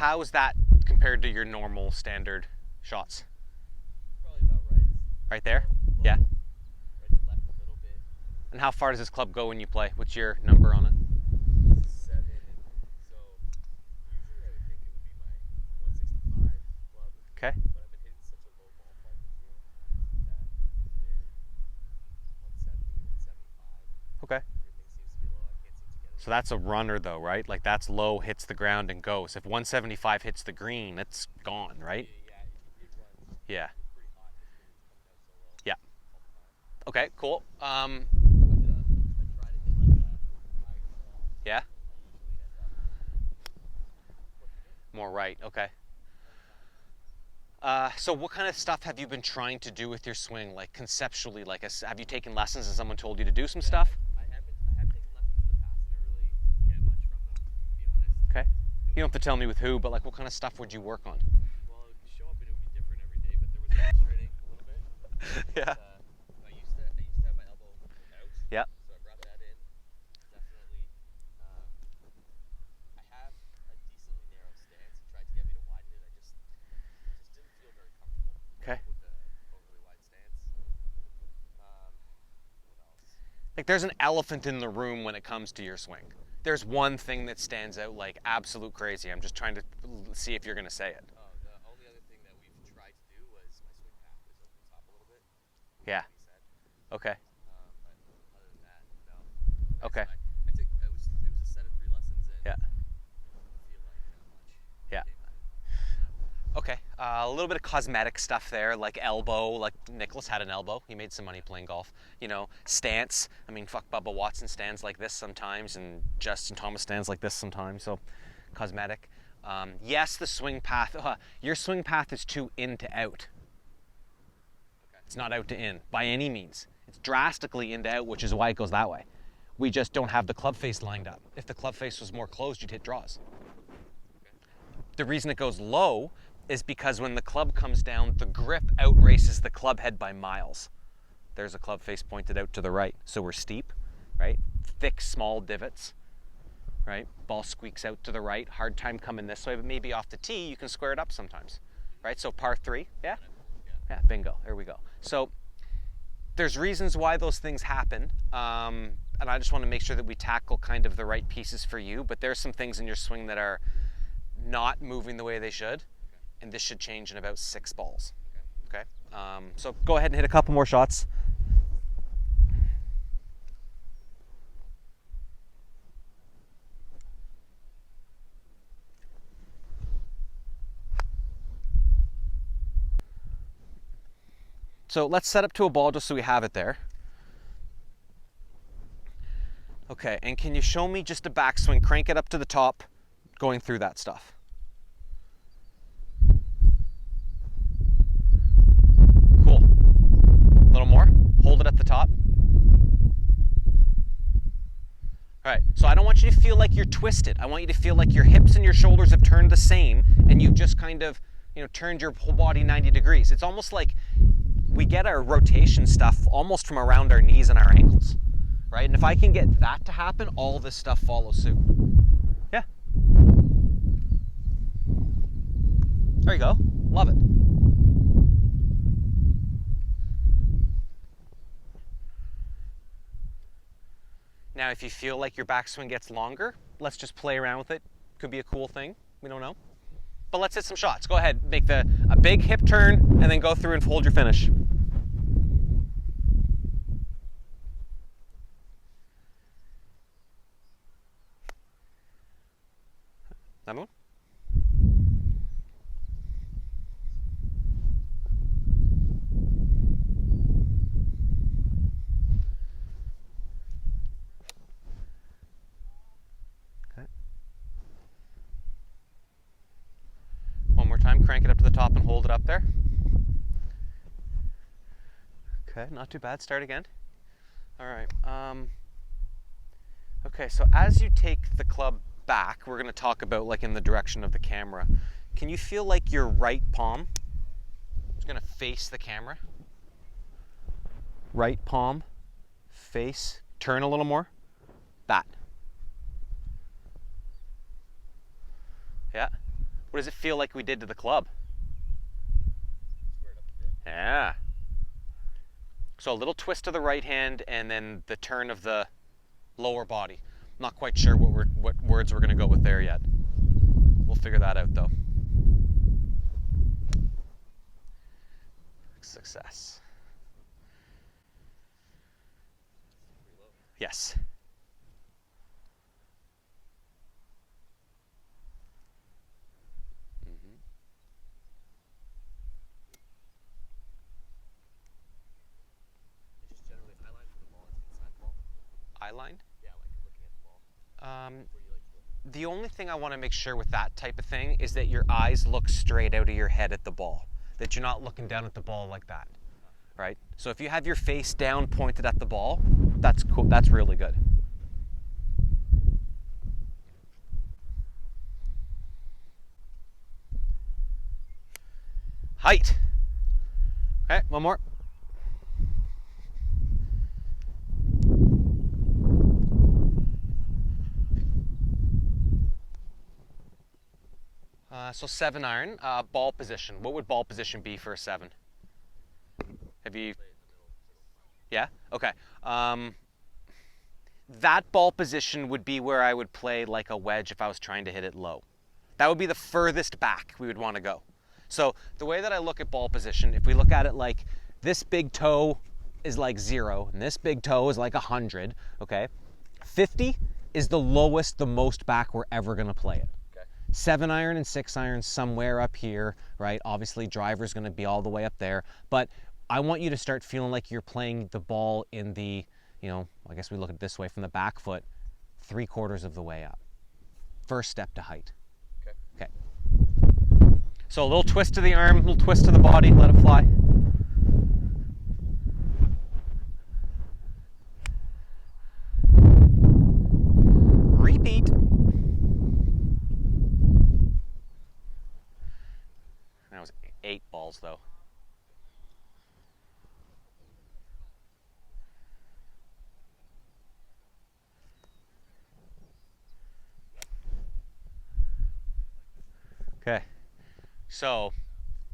How is that compared to your normal standard shots? Probably about right. Right there? Low, Yeah. right to left a little bit. And how far does this club go when you play? What's your number on it? 7, and so usually I would think it would be my 165 club, Okay. but I've been hitting such a low ballpark this year that it's been 170, 175. Okay. Everything seems to be low. I can't seem to get it. So that's a runner though, right? Like that's low, hits the ground and goes. If 175 hits the green, it's gone, right? Yeah, it runs. Yeah. It's pretty hot just because it's coming out so low Yeah. all the time. Okay, cool. If I try to hit like a higher ball, Yeah. I usually end up pushing it More right. Okay. every time. So what kind of stuff have you been trying to do with your swing? Like conceptually, like have you taken lessons and someone told you to do some stuff? I have taken lessons in the past. I didn't really get much from them, to be honest. Okay. You don't have to tell me with who, but like what kind of stuff would you work on? Well, it would show up and it would be different every day, but there was illustrating a little bit. Yeah. I used to have my elbow out. Yeah. So I brought that in. Definitely. I have a decently narrow stance. He tried to get me to widen it. I just didn't feel very comfortable. Okay. With the overly wide stance. What else? Like there's an elephant in the room when it comes to your swing. There's one thing that stands out like absolute crazy. I'm just trying to see if you're going to say it. Oh, the only other thing that we've tried to do was my swing path is over the top a little bit. Yeah. He said. Okay. But other than that, no. Okay. I took it was a set of 3 lessons and Yeah. didn't feel like that much. Yeah. came out of it. Okay. A little bit of cosmetic stuff there, like elbow. Like Nicholas had an elbow. He made some money playing golf. You know, stance. I mean, fuck, Bubba Watson stands like this sometimes, and Justin Thomas stands like this sometimes. So, cosmetic. Yes, the swing path. Your swing path is too in to out. Okay. It's not out to in by any means. It's drastically in to out, which is why it goes that way. We just don't have the club face lined up. If the club face was more closed, you'd hit draws. Okay. The reason it goes low is because when the club comes down, the grip outraces the club head by miles. There's a club face pointed out to the right. So we're steep, right? Thick, small divots, right? Ball squeaks out to the right. Hard time coming this way, but maybe off the tee, you can square it up sometimes, right? So par 3, yeah? Yeah, bingo, there we go. So there's reasons why those things happen. And I just want to make sure that we tackle kind of the right pieces for you, but there's some things in your swing that are not moving the way they should. And this should change in about 6 balls. Okay. So go ahead and hit a couple more shots. So let's set up to a ball just so we have it there. Okay, and can you show me just a backswing? Crank it up to the top, going through that stuff. Cool. A little more. Hold it at the top. All right, so I don't want you to feel like you're twisted. I want you to feel like your hips and your shoulders have turned the same and you've just kind of, turned your whole body 90 degrees. It's almost like we get our rotation stuff almost from around our knees and our ankles, right? And if I can get that to happen, all this stuff follows suit. Yeah. There you go. Love it. Now, if you feel like your backswing gets longer, let's just play around with it. Could be a cool thing. We don't know. But let's hit some shots. Go ahead, make a big hip turn, and then go through and hold your finish. Another one. Okay. One more time, crank it up to the top and hold it up there. Okay, not too bad. Start again. All right. Okay, so as you take the club back, we're going to talk about like in the direction of the camera. Can you feel like your right palm is going to face the camera? Right palm, face, turn a little more. That. Yeah. What does it feel like we did to the club? Square it up a bit. Yeah. So a little twist to the right hand and then the turn of the lower body. Not quite sure what words we're going to go with there yet. We'll figure that out though. Success. Pretty low. Yes. It's just generally eye line for the ball. It's inside the ball. Eye line. Yeah, like looking at the ball. Where do you like to look? The only thing I want to make sure with that type of thing is that your eyes look straight out of your head at the ball. That you're not looking down at the ball like that. Right? So if you have your face down pointed at the ball, that's cool. That's really good. Height. Okay, one more. So 7 iron, ball position. What would ball position be for a 7? Have you? Yeah. Okay. That ball position would be where I would play like a wedge if I was trying to hit it low. That would be the furthest back we would want to go. So the way that I look at ball position, if we look at it like this big toe is like 0 and this big toe is like 100. Okay. 50 is the lowest, the most back we're ever gonna play it. 7 iron and 6 iron somewhere up here, right? Obviously driver's gonna be all the way up there, but I want you to start feeling like you're playing the ball in the, I guess we look at it this way, from the back foot, 3/4 of the way up. First step to height. Okay. So a little twist to the arm, a little twist to the body, let it fly. Repeat. That was 8 balls though. Okay. So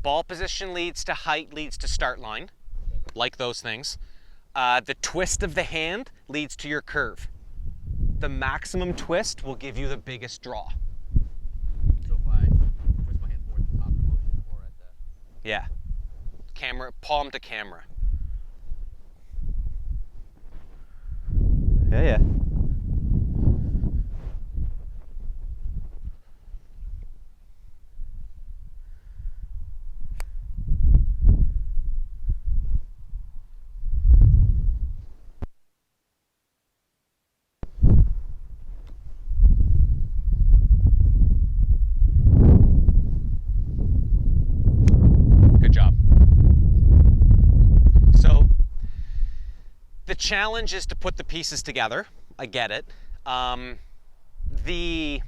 ball position leads to height, leads to start line, like those things. The twist of the hand leads to your curve. The maximum twist will give you the biggest draw. So if I twist my hands more at the top of the motion or at the... Yeah. Camera, palm to camera. Yeah. Good job. So the challenge is to put the pieces together. I get it. The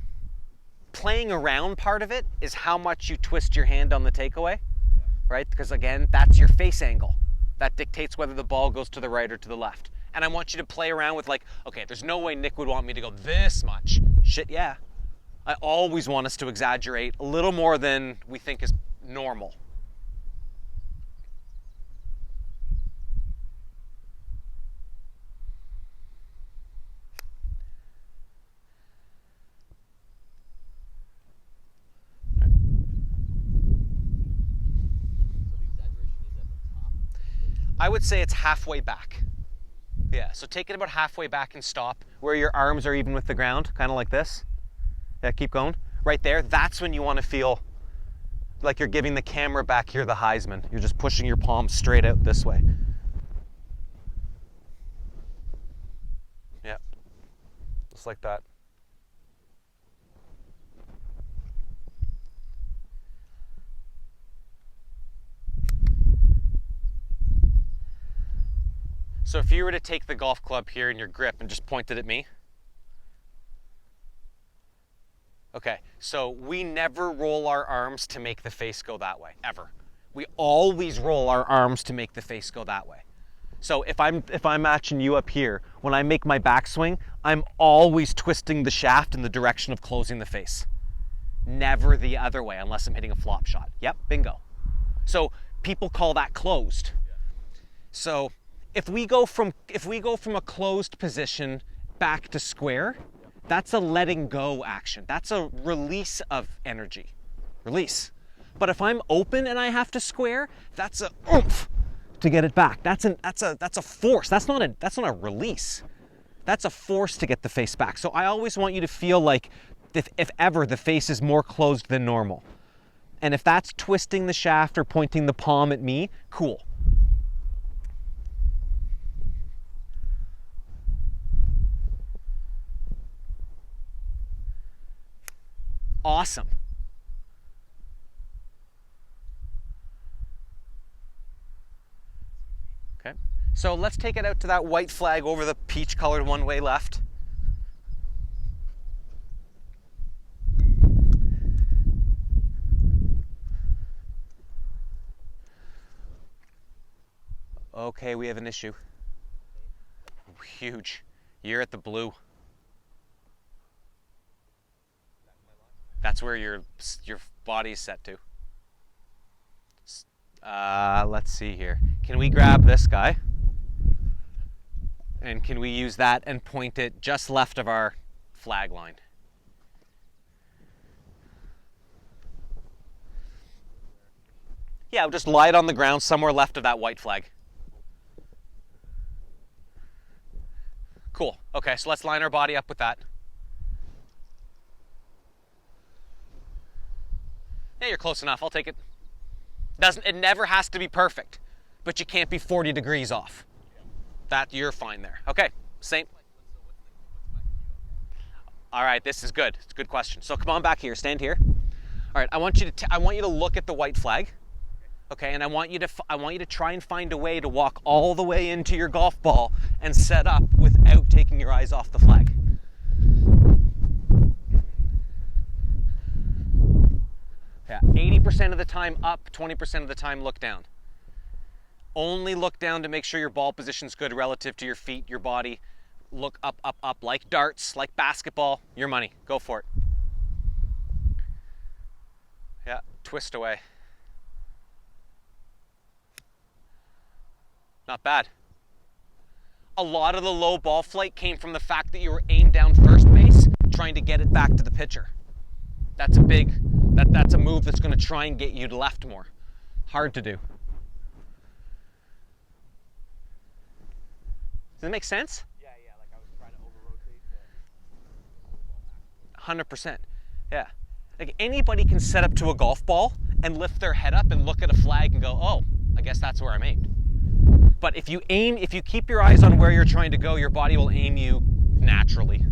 playing around part of it is how much you twist your hand on the takeaway, right? Because again, that's your face angle. That dictates whether the ball goes to the right or to the left. And I want you to play around with like, okay, there's no way Nick would want me to go this much. Shit, yeah. I always want us to exaggerate a little more than we think is normal. So the exaggeration is at the top. I would say it's halfway back. Yeah, so take it about halfway back and stop where your arms are even with the ground, kind of like this. Yeah, keep going. Right there, that's when you want to feel like you're giving the camera back here the Heisman. You're just pushing your palm straight out this way. Yeah, just like that. So if you were to take the golf club here in your grip and just point it at me. Okay, so we never roll our arms to make the face go that way, ever. We always roll our arms to make the face go that way. So if I'm matching you up here, when I make my backswing, I'm always twisting the shaft in the direction of closing the face. never the other way unless I'm hitting a flop shot. Yep, bingo. So people call that closed. So if we go from a closed position back to square, that's a letting go action. That's a release of energy. Release. But if I'm open and I have to square, that's a oomph to get it back. That's a force. That's not a release. That's a force to get the face back. So I always want you to feel like if ever the face is more closed than normal. And if that's twisting the shaft or pointing the palm at me, cool. Awesome. Okay, so let's take it out to that white flag over the peach colored one-way left. Okay, we have an issue. Huge. You're at the blue. That's where your body is set to. Let's see here. Can we grab this guy? And can we use that and point it just left of our flag line? Yeah, just lie it on the ground somewhere left of that white flag. Cool. Okay, so let's line our body up with that. Yeah, you're close enough. I'll take it. It never has to be perfect, but you can't be 40 degrees off. That you're fine there. Okay, same. All right, this is good. It's a good question. So come on back here. Stand here. All right, I want you to look at the white flag. Okay, and I want you to try and find a way to walk all the way into your golf ball and set up without taking your eyes off the flag. Yeah, 80% of the time up, 20% of the time look down. Only look down to make sure your ball position's good relative to your feet, your body. Look up, up, up, like darts, like basketball. Your money. Go for it. Yeah, twist away. Not bad. A lot of the low ball flight came from the fact that you were aimed down first base, trying to get it back to the pitcher. That's a move that's going to try and get you to left more. Hard to do. Does that make sense? Yeah, like I was trying to over-rotate the 100%. Yeah. Like anybody can set up to a golf ball and lift their head up and look at a flag and go, oh, I guess that's where I'm aimed. But if you keep your eyes on where you're trying to go, your body will aim you naturally.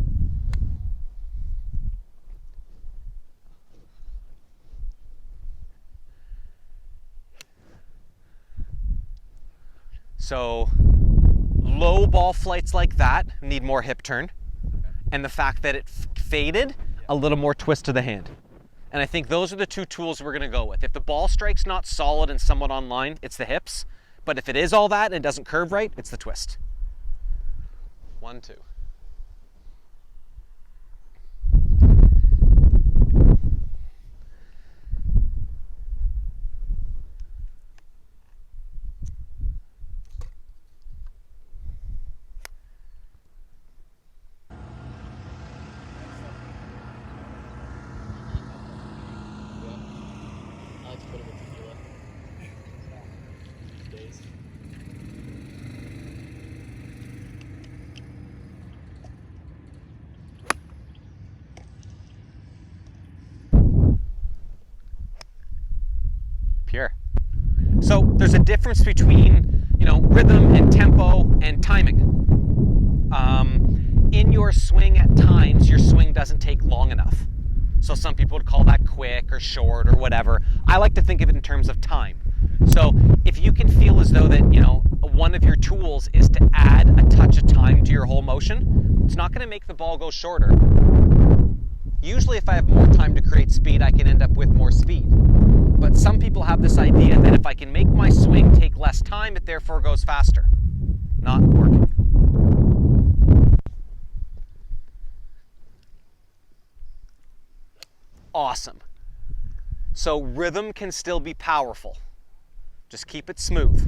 So low ball flights like that need more hip turn. Okay. And the fact that it faded, a little more twist to the hand. And I think those are the two tools we're going to go with. If the ball strike's not solid and somewhat online, it's the hips. But if it is all that and it doesn't curve right, it's the twist. 1, 2. I like to put him in tequila. Days. Pure. So there's a difference between, rhythm and tempo and timing. In your swing at times, your swing doesn't take long enough. So some people would call that quick or short or whatever. I like to think of it in terms of time. So if you can feel as though that, one of your tools is to add a touch of time to your whole motion, it's not going to make the ball go shorter. Usually if I have more time to create speed, I can end up with more speed. But some people have this idea that if I can make my swing take less time, it therefore goes faster. Not working. Awesome. Awesome. So rhythm can still be powerful. Just keep it smooth.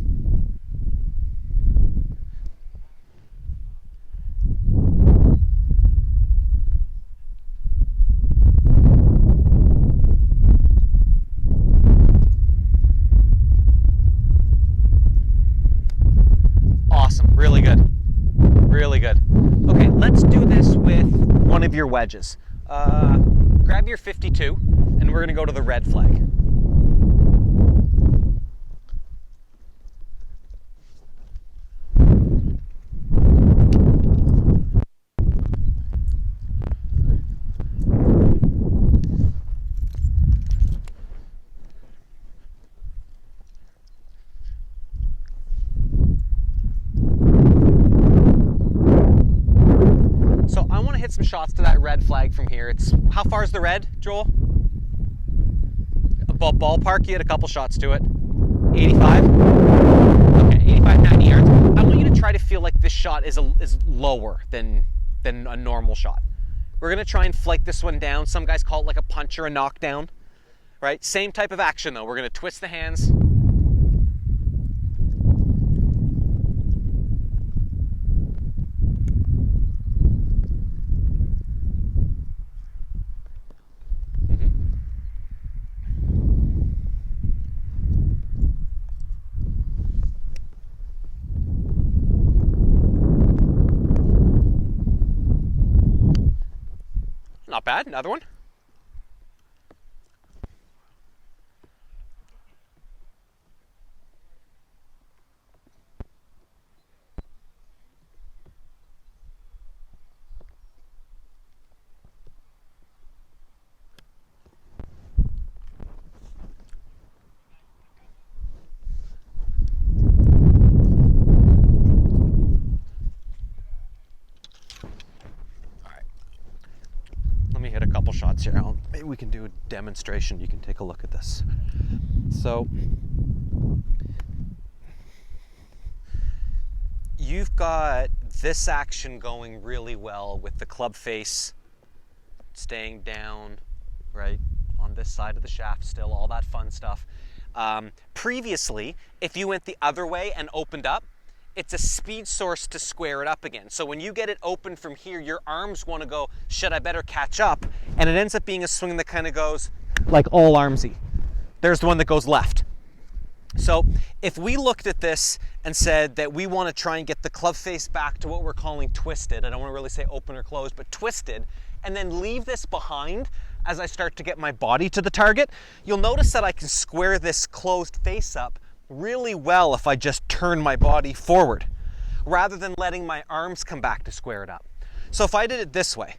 Awesome, really good. Really good. Okay, let's do this with one of your wedges. Grab your 52, and we're gonna go to the red flag. So I want to hit some shots to that red flag from here. It's, how far is the red, Joel? Ballpark, you hit a couple shots to it. 85? Okay, 85, 90 yards. I want you to try to feel like this shot is lower than a normal shot. We're going to try and flight this one down. Some guys call it like a punch or a knockdown, right? Same type of action though. We're going to twist the hands. Not bad, another one. Let me hit a couple shots here. Maybe we can do a demonstration. You can take a look at this. So you've got this action going really well with the club face staying down, right, on this side of the shaft still, all that fun stuff. Previously, if you went the other way and opened up, it's a speed source to square it up again. So when you get it open from here, your arms want to go, shit, I better catch up. And it ends up being a swing that kind of goes like all armsy. There's the one that goes left. So if we looked at this and said that we want to try and get the club face back to what we're calling twisted, I don't want to really say open or closed, but twisted, and then leave this behind as I start to get my body to the target, you'll notice that I can square this closed face up really well if I just turn my body forward rather than letting my arms come back to square it up. So if I did it this way,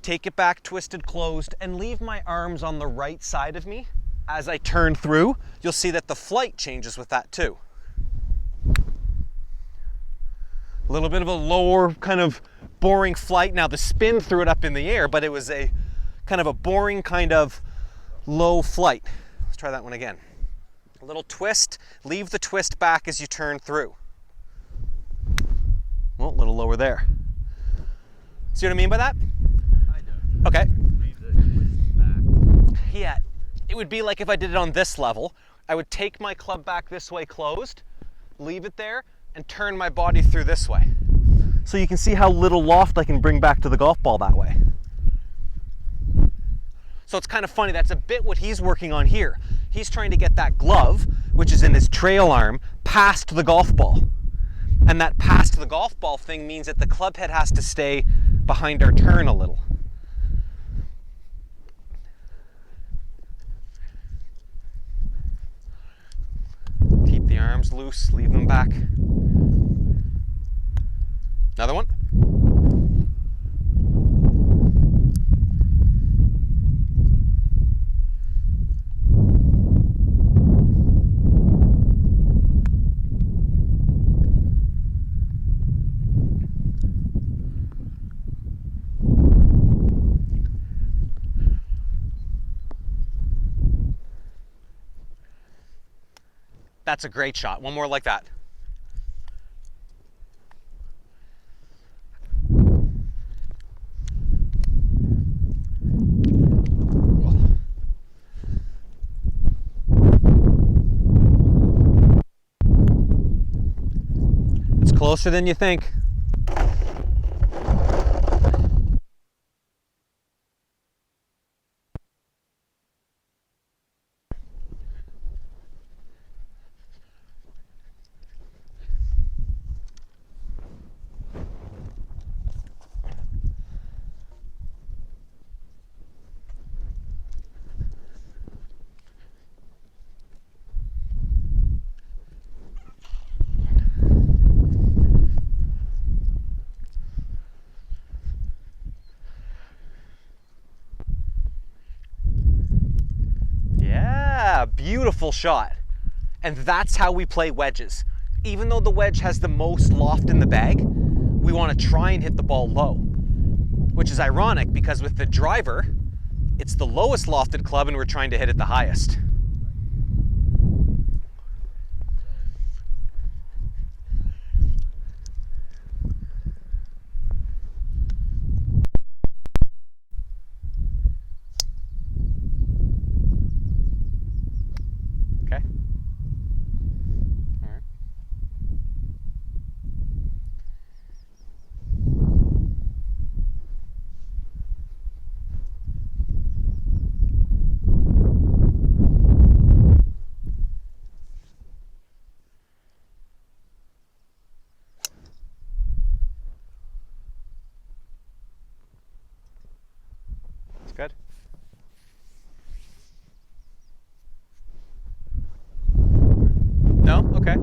take it back twisted closed and leave my arms on the right side of me as I turn through, you'll see that the flight changes with that too. A little bit of a lower kind of boring flight. Now the spin threw it up in the air, but it was a kind of a boring kind of low flight. Let's try that one again. A little twist, leave the twist back as you turn through. Well, a little lower there. See what I mean by that? I know. Okay. Leave the twist back. Yeah, it would be like if I did it on this level, I would take my club back this way closed, leave it there, and turn my body through this way. So you can see how little loft I can bring back to the golf ball that way. So it's kind of funny, that's a bit what he's working on here. He's trying to get that glove, which is in his trail arm, past the golf ball. And that past the golf ball thing means that the club head has to stay behind our turn a little. Keep the arms loose, leave them back. Another one. That's a great shot. One more like that. closer than you think. Yeah, beautiful shot. And that's how we play wedges. Even though the wedge has the most loft in the bag, we want to try and hit the ball low. Which is ironic because with the driver, it's the lowest lofted club and we're trying to hit it the highest. Okay. All right. It's good. No? Okay.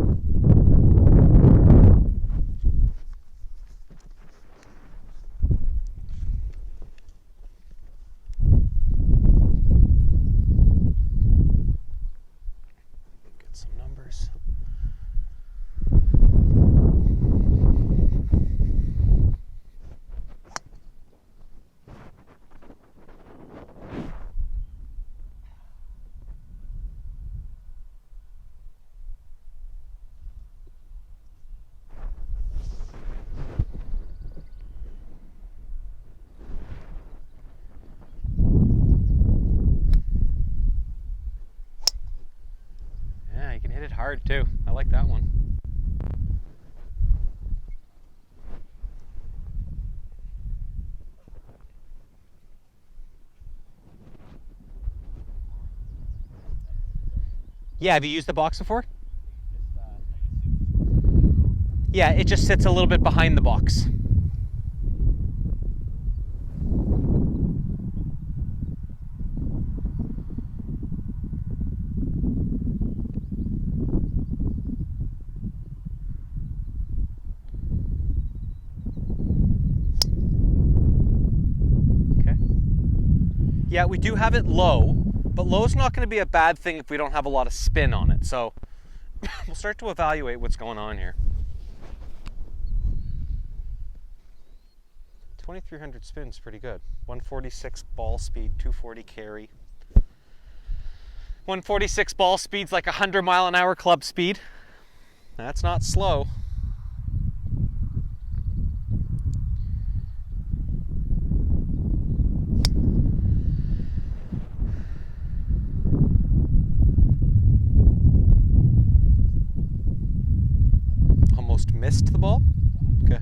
Get some numbers. Yeah, you can hit it hard too. I like that one. Yeah, have you used the box before? Yeah, it just sits a little bit behind the box. Okay. Yeah, we do have it low, but low's not going to be a bad thing if we don't have a lot of spin on it. So we'll start to evaluate what's going on here. 2300 spin's pretty good. 146 ball speed, 240 carry. 146 ball speed's like 100 mile an hour club speed. That's not slow. Almost missed the ball. Okay.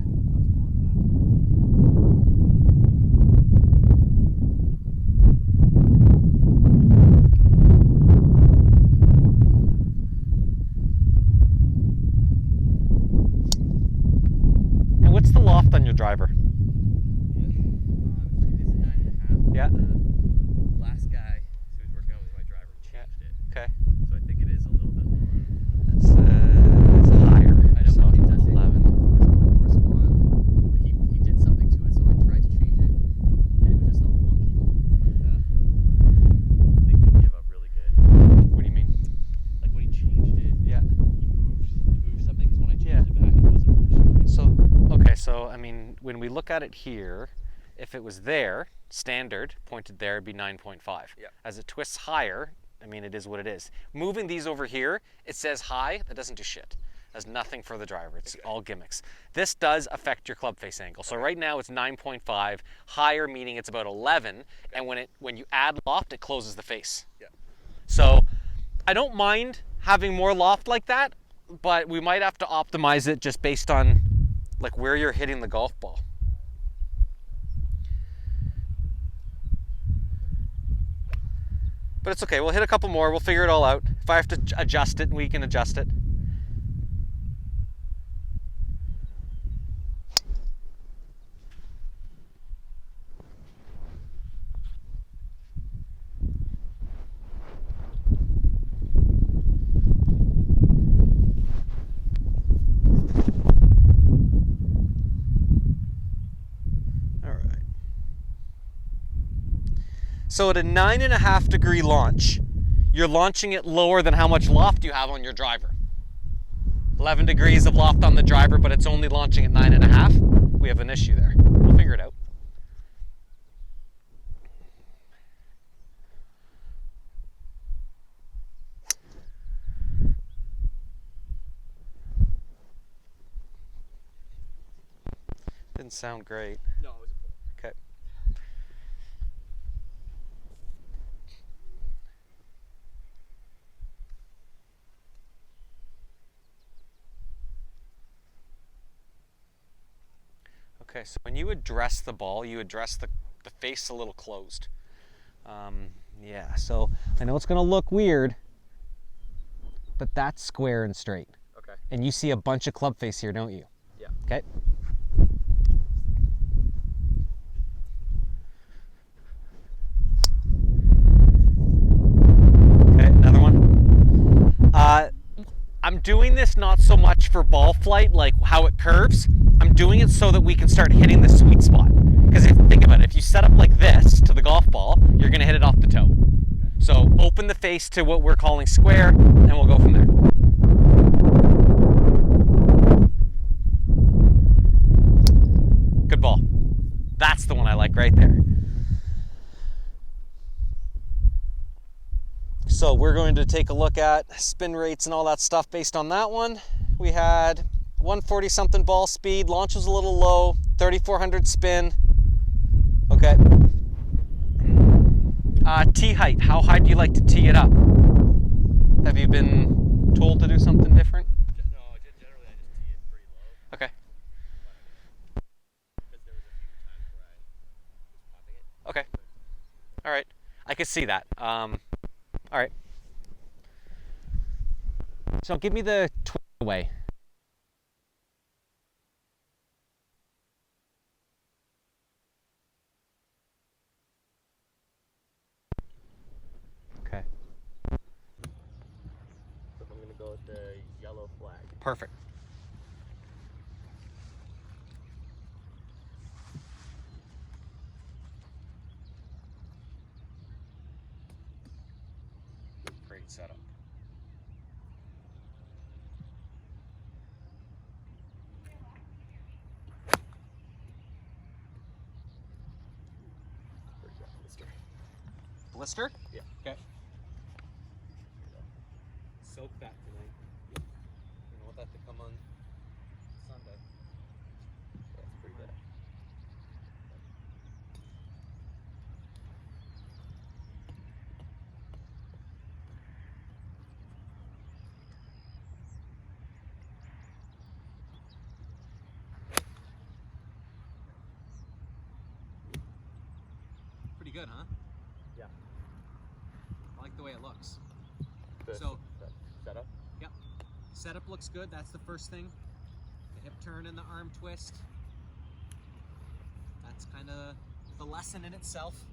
And what's the loft on your driver? Yeah. Last guy who was working on with my driver changed it. Okay. So I think it is a little bit lower. It's higher. I know, So but he does it. 11. Doesn't correspond. Like he did something to it, so I tried to change it, and it was just all wonky. But they couldn't give up really good. What do you mean? Like when he changed it, Yeah. he moved something because when I Yeah. changed it back, it wasn't really showing. So I mean, when we look at it here, if it was there, standard, pointed there, it'd be 9.5. Yeah. As it twists higher, I mean, it is what it is. Moving these over here, it says high, that doesn't do shit. That's nothing for the driver. It's all gimmicks. This does affect your club face angle. So right now it's 9.5, higher meaning it's about 11, and when you add loft, it closes the face. Yeah. So I don't mind having more loft like that, but we might have to optimize it just based on like where you're hitting the golf ball. But it's okay, we'll hit a couple more, we'll figure it all out. If I have to adjust it, we can adjust it. So at a 9.5 degree launch, you're launching it lower than how much loft you have on your driver. 11 degrees of loft on the driver, but it's only launching at 9.5. We have an issue there. We'll figure it out. Didn't sound great. No, it was a pull. Okay. Okay, so when you address the ball, you address the face a little closed. Yeah, so I know it's going to look weird, but that's square and straight. Okay. And you see a bunch of club face here, don't you? Yeah. Okay. Okay, another one. I'm doing this not so much for ball flight, like how it curves. I'm doing it so that we can start hitting the sweet spot. Because if think about it, if you set up like this to the golf ball, you're going to hit it off the toe. Okay. So open the face to what we're calling square, and we'll go from there. Good ball. That's the one I like right there. So we're going to take a look at spin rates and all that stuff based on that one. We had 140 something ball speed, launch was a little low, 3,400 spin. Okay. Tee height, how high do you like to tee it up? Have you been told to do something different? No, generally I just tee it pretty low. Okay. Because there was a few times where I was popping it. Okay. All right. I could see that. All right. So give me the twist away. Okay. So I'm going to go with the yellow flag. Perfect. Great setup. Blister? Yeah. Okay. Soak that tonight. You want that to come on Sunday. Yeah, it's pretty good. Pretty good, huh? Yeah. I like the way it looks. The So- setup. Yep. Setup looks good. That's the first thing. The hip turn and the arm twist. That's kind of the lesson in itself.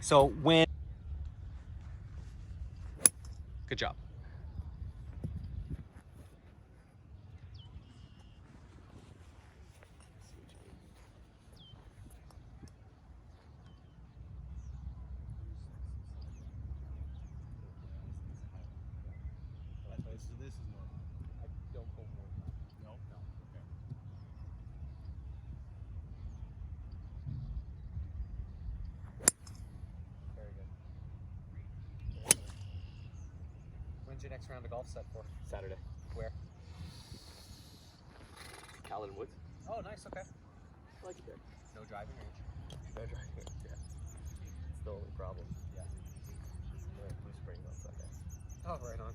So when... Good job. So this is normal. I don't pull more. No? No. Okay. Very good. When's your next round of golf set for? Saturday. Where? Callan Woods. Oh, nice. Okay. I like it there. No driving range. No driving range, yeah. It's the only problem. Yeah. We have Blue Springs on Sunday. Oh, right on.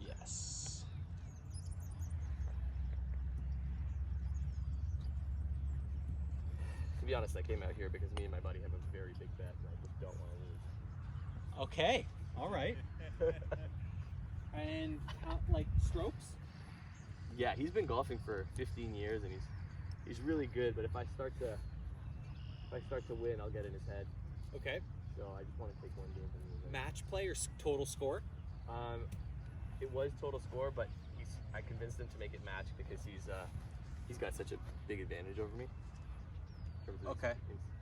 Yes. To be honest, I came out here because me and my buddy have a very big bet and I just don't want to lose. Okay. All right. And like strokes? Yeah, he's been golfing for 15 years and he's really good, but if I start to win, I'll get in his head. Okay. So I just want to take one game from you. Match play or total score? It was total score, but I convinced him to make it match because he's got such a big advantage over me. in terms of Okay.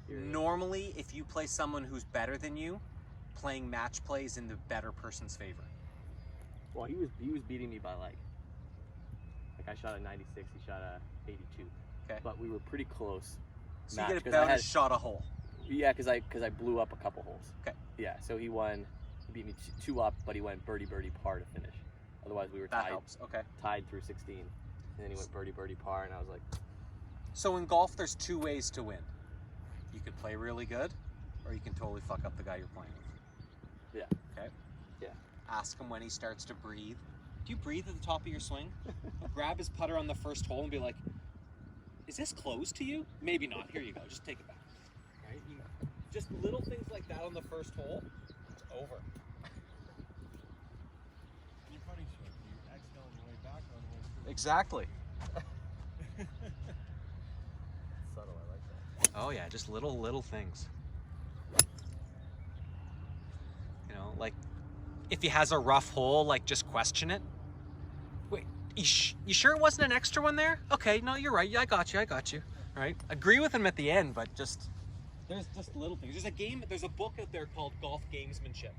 experience. Normally, if you play someone who's better than you, playing match plays in the better person's favor. Well, he was beating me by like I shot a 96, he shot a 82. Okay. But we were pretty close. So match, you get 'cause I about a had- shot a hole. Yeah, because I blew up a couple holes. Okay. Yeah, so he won. He beat me two up, but he went birdie par to finish. Otherwise, we were That tied helps. Okay. tied through 16, and then he went birdie par, and I was like, So in golf, there's two ways to win. You could play really good, or you can totally fuck up the guy you're playing with. yeah, Okay. yeah. Ask him when he starts to breathe. Do you breathe at the top of your swing? Grab his putter on the first hole and be like, "Is this closed to you?" Maybe not. Here you go. Just take it back. Right? Just little things like that on the first hole. It's over. Your putting stroke, you exhale on the way back or on the way through. Exactly. Subtle, I like that. Oh yeah, just little things. You know, like if he has a rough hole, like just question it. Wait, you sure it wasn't an extra one there? Okay, no, you're right. Yeah, I got you. Right? Agree with him at the end, but just there's just little things. There's a book out there called Golf Gamesmanship,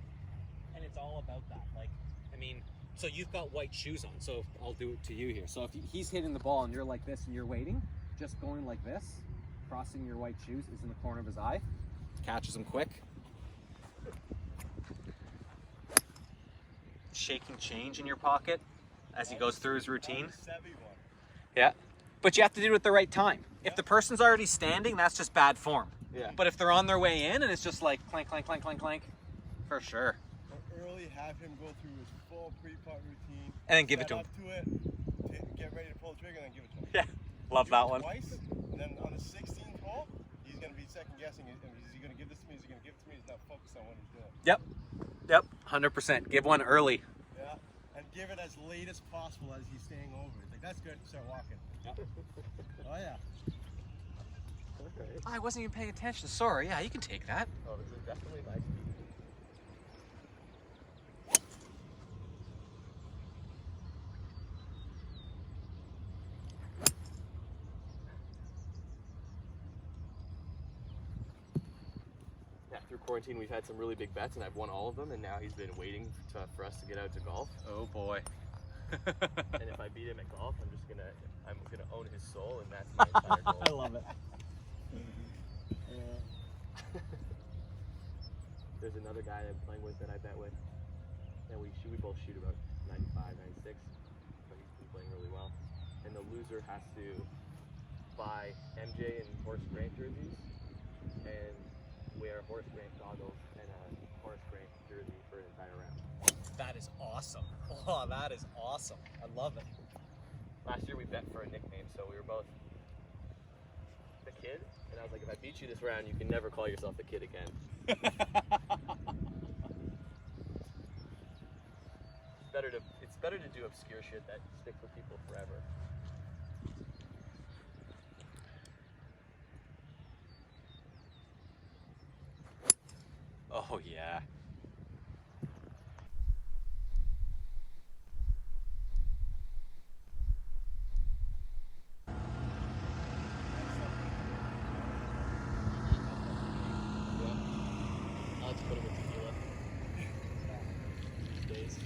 and it's all about that. Like, I mean, so you've got white shoes on, so I'll do it to you here. So if he's hitting the ball and you're like this and you're waiting, just going like this, crossing your white shoes is in the corner of his eye, catches him quick. Shaking change in your pocket as he goes through his routine. Savvy one. Yeah. But you have to do it at the right time. If the person's already standing, that's just bad form. Yeah. But if they're on their way in and it's just like clank, clank, clank, clank, clank, for sure. Or early, have him go through his full pre-putt routine. And then give it set to him. up to it, get ready to pull the trigger, and then give it to him. Yeah. Love that one. Twice, and then on the 16th hole, he's going to be second guessing. Is he going to give this to me? Is he going to give it to me? He's not focused on what he's doing. Yep. 100%. Give one early. Yeah. And give it as late as possible as he's staying over. He's like, that's good. Start walking. Oh yeah. Okay. I wasn't even paying attention. Sorry. Yeah, you can take that. Oh, this is definitely my speed. Yeah, through quarantine we've had some really big bets and I've won all of them, and now he's been waiting for us to get out to golf. Oh boy. And if I beat him at golf, I'm gonna own his soul, and that's my entire goal. I love it. There's another guy that I'm playing with that I bet with, and we both shoot about 95, 96, but he's been playing really well. And the loser has to buy MJ and Horace Grant jerseys and wear Horace Grant goggles and a Horace Grant jersey for an entire round. That is awesome. Oh, that is awesome. I love it. Last year we bet for a nickname, so we were both the Kid, and I was like, if I beat you this round, you can never call yourself the Kid again. It's better to do obscure shit that sticks with people forever. Oh yeah. I'll just put him with tequila. Days.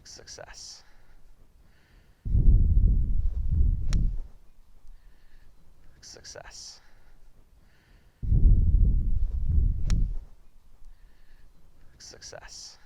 Success. Success. Success.